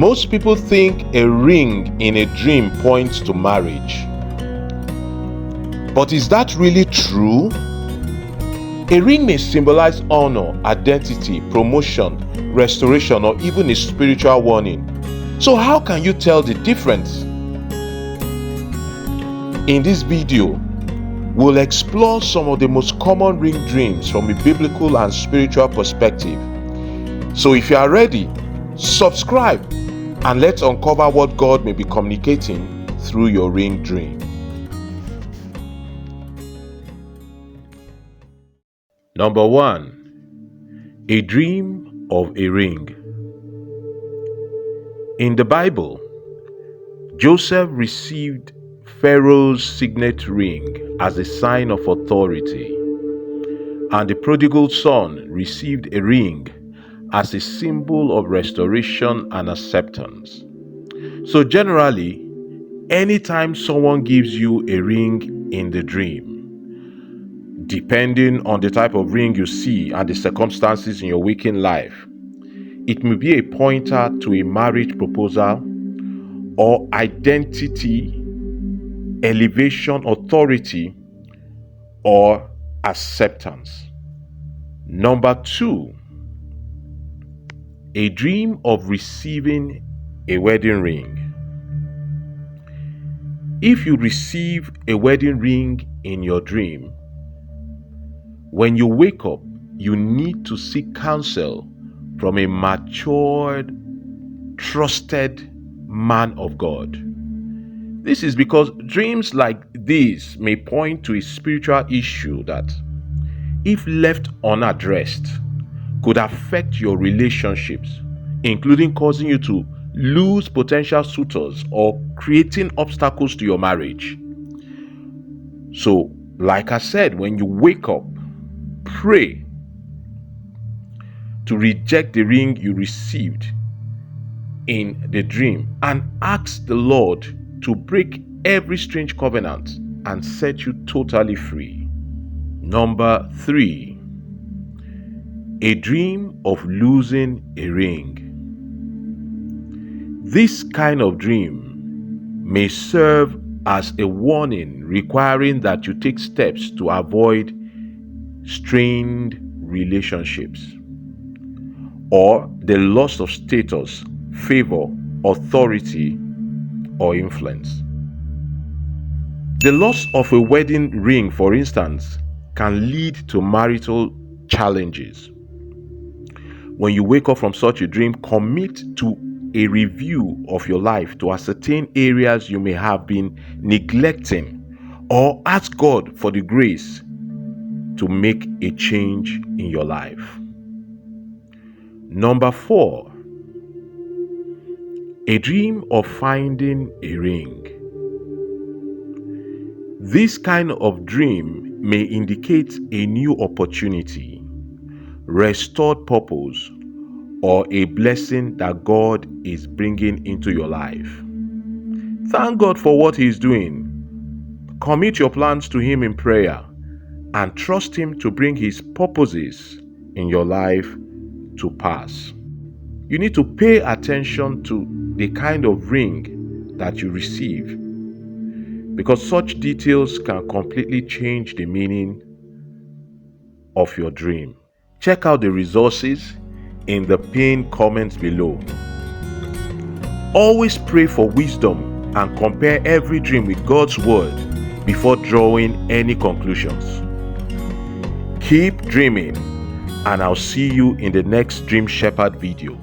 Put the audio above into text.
Most people think a ring in a dream points to marriage. But is that really true? A ring may symbolize honor, identity, promotion, restoration, or even a spiritual warning. So how can you tell the difference? In this video, we'll explore some of the most common ring dreams from a biblical and spiritual perspective. So if you are ready, subscribe and let's uncover what God may be communicating through your ring dream. Number 1. A dream of a ring. In the Bible, Joseph received Pharaoh's signet ring as a sign of authority, and the prodigal son received a ring as a symbol of restoration and acceptance. So generally, anytime someone gives you a ring in the dream, depending on the type of ring you see and the circumstances in your waking life, it may be a pointer to a marriage proposal or identity, elevation, authority, or acceptance. Number 2, a dream of receiving a wedding ring. If you receive a wedding ring in your dream, when you wake up, you need to seek counsel from a matured, trusted man of God. This is because dreams like these may point to a spiritual issue that, if left unaddressed, could affect your relationships, including causing you to lose potential suitors or creating obstacles to your marriage. So, like I said, when you wake up, pray to reject the ring you received in the dream and ask the Lord to break every strange covenant and set you totally free. Number 3, a dream of losing a ring. This kind of dream may serve as a warning requiring that you take steps to avoid strained relationships or the loss of status, favor, authority, or influence. The loss of a wedding ring, for instance, can lead to marital challenges. When you wake up from such a dream, commit to a review of your life to ascertain areas you may have been neglecting, or ask God for the grace to make a change in your life. Number 4, a dream of finding a ring. This kind of dream may indicate a new opportunity, restored purpose, or a blessing that God is bringing into your life. Thank God for what He is doing. Commit your plans to Him in prayer and trust Him to bring His purposes in your life to pass. You need to pay attention to the kind of ring that you receive, because such details can completely change the meaning of your dream. Check out the resources in the pinned comments below. Always pray for wisdom and compare every dream with God's word before drawing any conclusions. Keep dreaming, and I'll see you in the next Dream Shepherd video.